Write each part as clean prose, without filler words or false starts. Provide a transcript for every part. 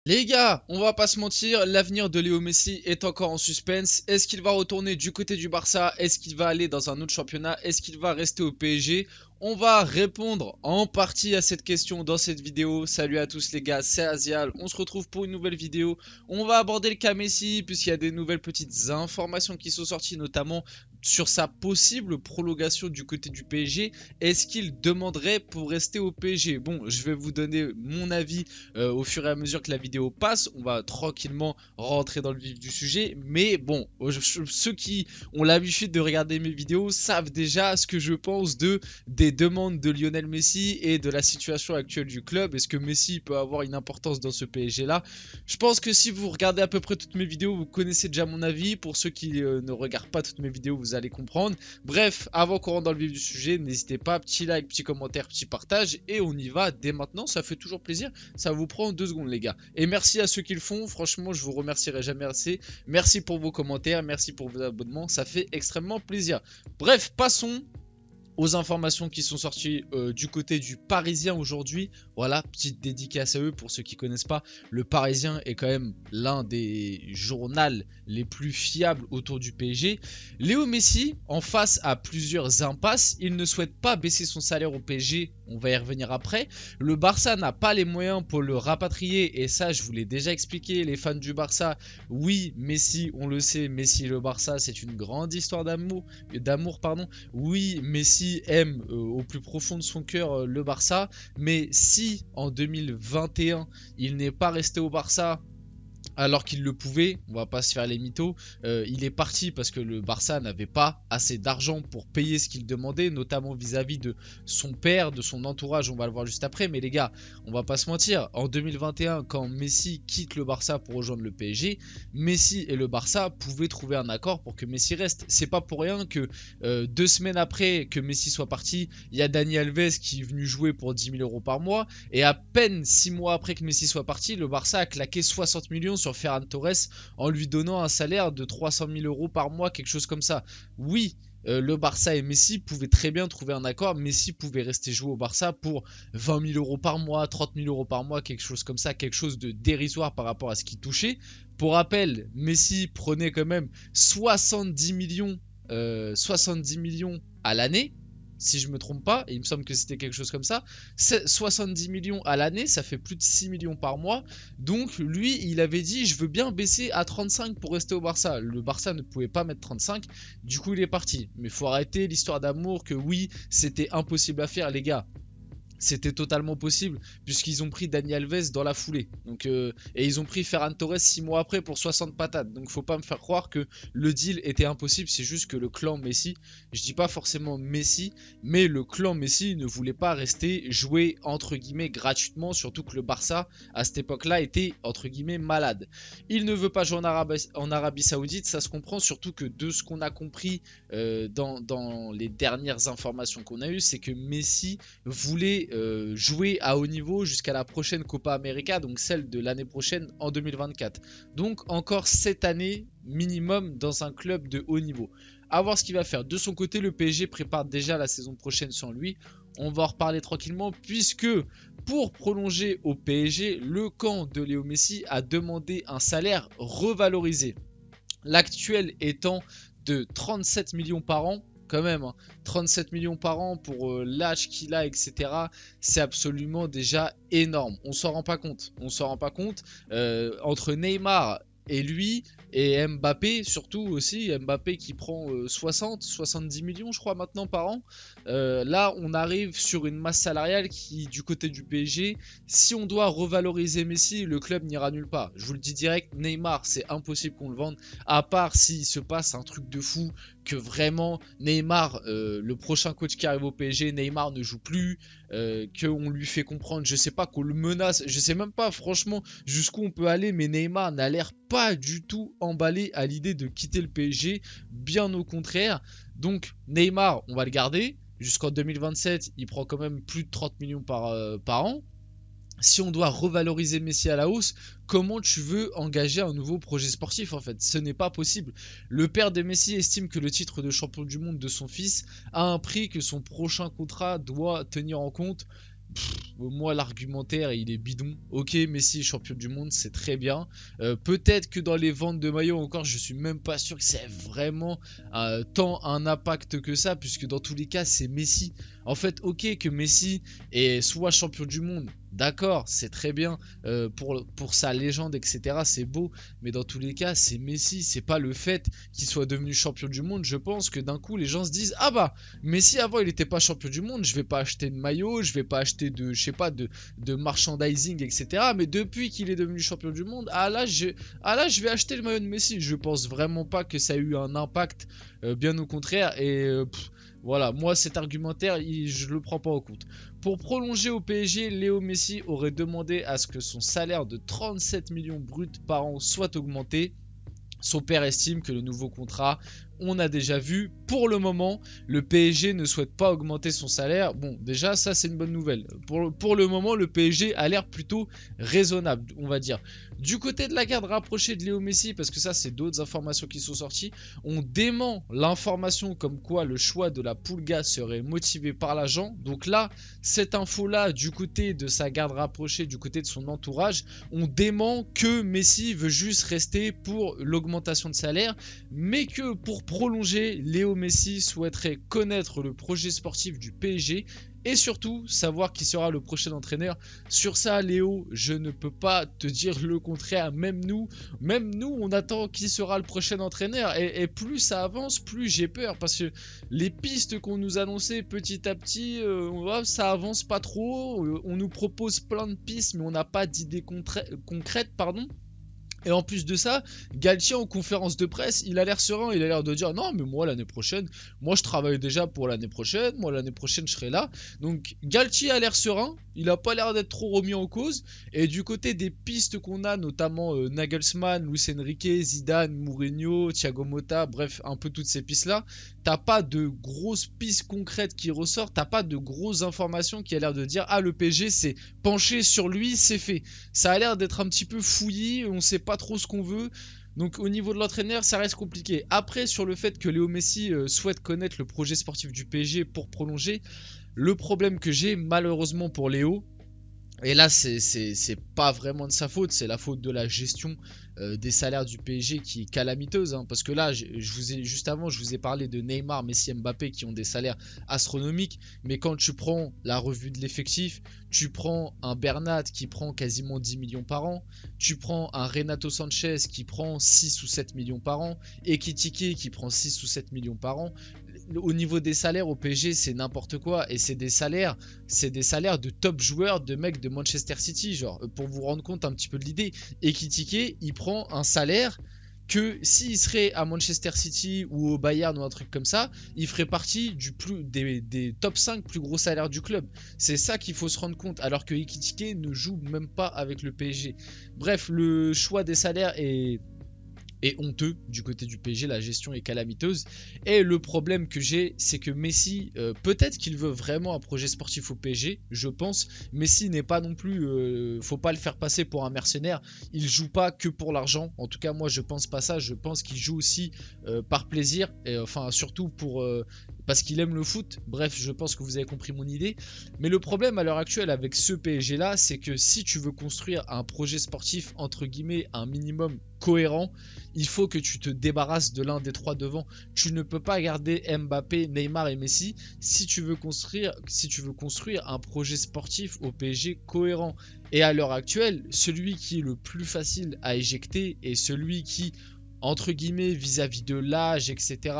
Les gars, on va pas se mentir, l'avenir de Léo Messi est encore en suspense. Est-ce qu'il va retourner du côté du Barça? Est-ce qu'il va aller dans un autre championnat? Est-ce qu'il va rester au PSG? On va répondre en partie à cette question dans cette vidéo. Salut à tous les gars, c'est Azial. On se retrouve pour une nouvelle vidéo. On va aborder le cas Messi puisqu'il y a des nouvelles petites informations qui sont sorties, notamment sur sa possible prolongation du côté du PSG. Est-ce qu'il demanderait pour rester au PSG? Bon, je vais vous donner mon avis au fur et à mesure que la vidéo passe. On va tranquillement rentrer dans le vif du sujet, mais bon, ceux qui ont l'habitude de regarder mes vidéos savent déjà ce que je pense des demandes de Lionel Messi et de la situation actuelle du club. Est-ce que Messi peut avoir une importance dans ce PSG là? Je pense que si vous regardez à peu près toutes mes vidéos, vous connaissez déjà mon avis. Pour ceux qui ne regardent pas toutes mes vidéos, vous allez comprendre. Bref, avant qu'on rentre dans le vif du sujet, n'hésitez pas, petit like, petit commentaire, petit partage, et on y va dès maintenant. Ça fait toujours plaisir. Ça vous prend 2 secondes les gars. Et merci à ceux qui le font, franchement je vous remercierai jamais assez. Merci pour vos commentaires, merci pour vos abonnements, ça fait extrêmement plaisir. Bref, passons aux informations qui sont sorties du côté du Parisien aujourd'hui. Voilà, petite dédicace à eux pour ceux qui connaissent pas. Le Parisien est quand même l'un des journaux les plus fiables autour du PSG. Léo Messi, en face à plusieurs impasses, il ne souhaite pas baisser son salaire au PSG. On va y revenir après. Le Barça n'a pas les moyens pour le rapatrier. Et ça, je vous l'ai déjà expliqué, les fans du Barça. Oui, Messi, on le sait, Messi et le Barça, c'est une grande histoire d'amour. Oui, Messi aime au plus profond de son cœur le Barça, mais si en 2021 il n'est pas resté au Barça alors qu'il le pouvait, on va pas se faire les mythos, il est parti parce que le Barça n'avait pas assez d'argent pour payer ce qu'il demandait, notamment vis-à-vis de son père, de son entourage, on va le voir juste après. Mais les gars, on va pas se mentir, en 2021 quand Messi quitte le Barça pour rejoindre le PSG, Messi et le Barça pouvaient trouver un accord pour que Messi reste. C'est pas pour rien que 2 semaines après que Messi soit parti, il y a Dani Alves qui est venu jouer pour 10 000 € par mois, et à peine 6 mois après que Messi soit parti, le Barça a claqué 60 millions sur Ferran Torres en lui donnant un salaire de 300 000 € par mois, quelque chose comme ça. Oui, le Barça et Messi pouvaient très bien trouver un accord. Messi pouvait rester jouer au Barça pour 20 000 € par mois, 30 000 € par mois, quelque chose comme ça, quelque chose de dérisoire par rapport à ce qu'il touchait. Pour rappel, Messi prenait quand même 70 millions à l'année, si je me trompe pas, et il me semble que c'était quelque chose comme ça. 70 millions à l'année, ça fait plus de 6 millions par mois. Donc lui, il avait dit je veux bien baisser à 35 pour rester au Barça. Le Barça ne pouvait pas mettre 35, du coup il est parti. Mais faut arrêter l'histoire d'amour que oui, c'était impossible à faire les gars. C'était totalement possible puisqu'ils ont pris Dani Alves dans la foulée. Donc, et ils ont pris Ferran Torres 6 mois après pour 60 patates. Donc faut pas me faire croire que le deal était impossible. C'est juste que le clan Messi, je dis pas forcément Messi, mais le clan Messi ne voulait pas rester jouer entre guillemets gratuitement. Surtout que le Barça à cette époque-là était entre guillemets malade. Il ne veut pas jouer en Arabie Saoudite, ça se comprend. Surtout que de ce qu'on a compris dans les dernières informations qu'on a eues, c'est que Messi voulait jouer à haut niveau jusqu'à la prochaine Copa América, donc celle de l'année prochaine en 2024. Donc encore 7 années minimum dans un club de haut niveau. À voir ce qu'il va faire. De son côté, le PSG prépare déjà la saison prochaine sans lui. On va en reparler tranquillement puisque pour prolonger au PSG, le camp de Léo Messi a demandé un salaire revalorisé. L'actuel étant de 37 millions par an. Quand même, hein, 37 millions par an pour l'âge qu'il a, etc. C'est absolument déjà énorme. On s'en rend pas compte. On s'en rend pas compte. Entre Neymar et lui, et Mbappé surtout aussi, Mbappé qui prend 70 millions je crois maintenant par an. Là on arrive sur une masse salariale qui du côté du PSG, si on doit revaloriser Messi, le club n'ira nulle part. Je vous le dis direct, Neymar c'est impossible qu'on le vende, à part s'il se passe un truc de fou, que vraiment Neymar, le prochain coach qui arrive au PSG, Neymar ne joue plus, qu'on lui fait comprendre, je sais pas, qu'on le menace, je sais même pas franchement jusqu'où on peut aller, mais Neymar n'a l'air pas du tout emballé à l'idée de quitter le PSG, bien au contraire. Donc Neymar, on va le garder jusqu'en 2027, il prend quand même plus de 30 millions par an. Si on doit revaloriser Messi à la hausse, comment tu veux engager un nouveau projet sportif en fait? Ce n'est pas possible. Le père de Messi estime que le titre de champion du monde de son fils a un prix que son prochain contrat doit tenir en compte. Moi, l'argumentaire, il est bidon. Ok, Messi est champion du monde, c'est très bien. Peut-être que dans les ventes de maillots encore, je suis même pas sûr que c'est vraiment tant un impact que ça, puisque dans tous les cas, c'est Messi. En fait, ok que Messi soit champion du monde, d'accord, c'est très bien pour sa légende, etc. C'est beau, mais dans tous les cas, c'est Messi. C'est pas le fait qu'il soit devenu champion du monde. Je pense que d'un coup, les gens se disent, ah bah, Messi avant, il était pas champion du monde. Je vais pas acheter de maillot, je vais pas acheter de, je sais pas, de merchandising, etc. Mais depuis qu'il est devenu champion du monde, je vais acheter le maillot de Messi. Je pense vraiment pas que ça a eu un impact, bien au contraire. Voilà, moi cet argumentaire, je le prends pas en compte. Pour prolonger au PSG, Léo Messi aurait demandé à ce que son salaire de 37 millions bruts par an soit augmenté. Son père estime que le nouveau contrat, on a déjà vu, pour le moment, le PSG ne souhaite pas augmenter son salaire. Bon, déjà, ça, c'est une bonne nouvelle. Pour le moment, le PSG a l'air plutôt raisonnable, on va dire. Du côté de la garde rapprochée de Léo Messi, parce que ça, c'est d'autres informations qui sont sorties, on dément l'information comme quoi le choix de la Pulga serait motivé par l'agent. Donc là, cette info-là, du côté de sa garde rapprochée, du côté de son entourage, on dément que Messi veut juste rester pour l'augmentation de salaire, mais que pour prolonger, Léo Messi souhaiterait connaître le projet sportif du PSG et surtout savoir qui sera le prochain entraîneur. Sur ça, Léo, je ne peux pas te dire le contraire. Même nous, on attend qui sera le prochain entraîneur. Et plus ça avance, plus j'ai peur. Parce que les pistes qu'on nous annonçait petit à petit, ça avance pas trop. On nous propose plein de pistes, mais on n'a pas d'idées concrètes, pardon. Et en plus de ça, Galtier en conférence de presse, il a l'air serein, il a l'air de dire non mais moi l'année prochaine, moi je travaille déjà pour l'année prochaine, moi l'année prochaine je serai là. Donc Galtier a l'air serein, il a pas l'air d'être trop remis en cause. Et du côté des pistes qu'on a, notamment Nagelsmann, Luis Enrique, Zidane, Mourinho, Thiago Motta, bref un peu toutes ces pistes là, t'as pas de grosses pistes concrètes qui ressortent, t'as pas de grosses informations qui a l'air de dire ah le PSG c'est penché sur lui, c'est fait. Ça a l'air d'être un petit peu fouillis, on sait pas trop ce qu'on veut. Donc au niveau de l'entraîneur, ça reste compliqué. Après, sur le fait que Léo Messi souhaite connaître le projet sportif du PSG pour prolonger, le problème que j'ai malheureusement pour Léo, et là c'est pas vraiment de sa faute, c'est la faute de la gestion des salaires du PSG qui est calamiteuse, hein, parce que là juste avant je vous ai parlé de Neymar, Messi, Mbappé qui ont des salaires astronomiques, mais quand tu prends la revue de l'effectif, tu prends un Bernat qui prend quasiment 10 millions par an, tu prends un Renato Sanchez qui prend 6 ou 7 millions par an, et Ekitike qui prend 6 ou 7 millions par an. Au niveau des salaires au PSG, c'est n'importe quoi, et c'est des salaires de top joueurs, de mecs de Manchester City, genre, pour vous rendre compte un petit peu de l'idée. Ekitike, il prend un salaire que s'il serait à Manchester City ou au Bayern ou un truc comme ça, il ferait partie des top 5 plus gros salaires du club. C'est ça qu'il faut se rendre compte, alors que Ekitike ne joue même pas avec le PSG. Bref, le choix des salaires est honteux du côté du PSG, la gestion est calamiteuse. Et le problème que j'ai, c'est que Messi, peut-être qu'il veut vraiment un projet sportif au PSG, je pense. Messi n'est pas non plus, faut pas le faire passer pour un mercenaire. Il joue pas que pour l'argent. En tout cas, moi, je pense pas ça. Je pense qu'il joue aussi par plaisir, et enfin surtout parce qu'il aime le foot. Bref, je pense que vous avez compris mon idée. Mais le problème à l'heure actuelle avec ce PSG là, c'est que si tu veux construire un projet sportif entre guillemets un minimum cohérent, il faut que tu te débarrasses de l'un des trois devant. Tu ne peux pas garder Mbappé, Neymar et Messi si tu veux construire un projet sportif au PSG cohérent. Et à l'heure actuelle, celui qui est le plus facile à éjecter et celui qui, entre guillemets, vis-à-vis de l'âge, etc.,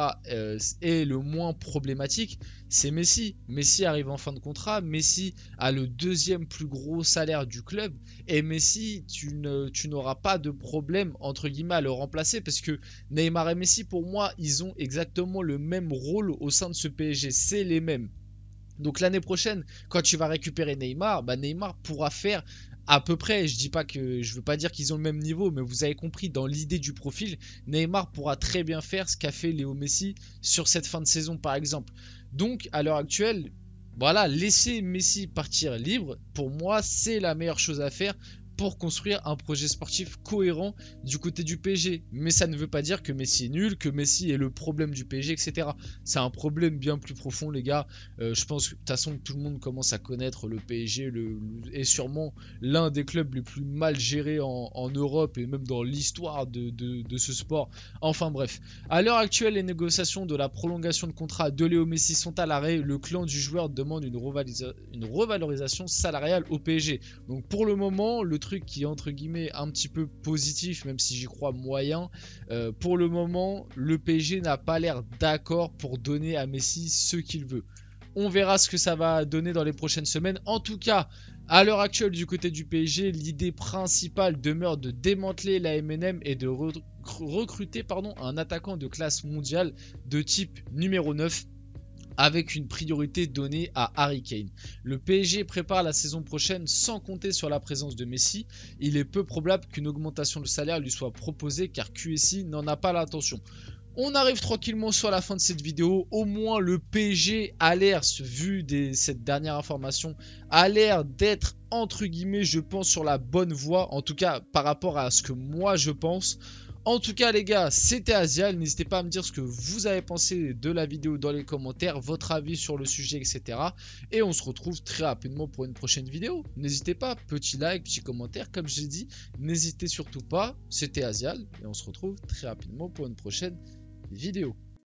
est le moins problématique, c'est Messi. Messi arrive en fin de contrat, Messi a le deuxième plus gros salaire du club, et Messi, tu n'auras pas de problème, entre guillemets, à le remplacer, parce que Neymar et Messi, pour moi, ils ont exactement le même rôle au sein de ce PSG, c'est les mêmes. Donc l'année prochaine, quand tu vas récupérer Neymar, bah Neymar pourra faire à peu près, je veux pas dire qu'ils ont le même niveau, mais vous avez compris, dans l'idée du profil, Neymar pourra très bien faire ce qu'a fait Léo Messi sur cette fin de saison par exemple. Donc à l'heure actuelle, voilà, laisser Messi partir libre, pour moi c'est la meilleure chose à faire pour construire un projet sportif cohérent du côté du PSG. Mais ça ne veut pas dire que Messi est nul, que Messi est le problème du PSG, etc. C'est un problème bien plus profond, les gars. Je pense que de toute façon, tout le monde commence à connaître le PSG est sûrement l'un des clubs les plus mal gérés en Europe et même dans l'histoire de ce sport. Enfin bref, à l'heure actuelle, les négociations de la prolongation de contrat de Léo Messi sont à l'arrêt. Le clan du joueur demande une revalorisation salariale au PSG. Donc pour le moment, le truc qui est entre guillemets un petit peu positif, même si j'y crois moyen, pour le moment, le PSG n'a pas l'air d'accord pour donner à Messi ce qu'il veut. On verra ce que ça va donner dans les prochaines semaines. En tout cas, à l'heure actuelle du côté du PSG, l'idée principale demeure de démanteler la MNM et de recruter un attaquant de classe mondiale de type numéro 9 avec une priorité donnée à Harry Kane. Le PSG prépare la saison prochaine sans compter sur la présence de Messi. Il est peu probable qu'une augmentation de salaire lui soit proposée car QSI n'en a pas l'intention. On arrive tranquillement sur la fin de cette vidéo. Au moins le PSG a l'air, vu cette dernière information, a l'air d'être entre guillemets, je pense, sur la bonne voie. En tout cas par rapport à ce que moi je pense. En tout cas les gars, c'était Azial, n'hésitez pas à me dire ce que vous avez pensé de la vidéo dans les commentaires, votre avis sur le sujet, etc. Et on se retrouve très rapidement pour une prochaine vidéo. N'hésitez pas, petit like, petit commentaire, comme j'ai dit, n'hésitez surtout pas, c'était Azial, et on se retrouve très rapidement pour une prochaine vidéo.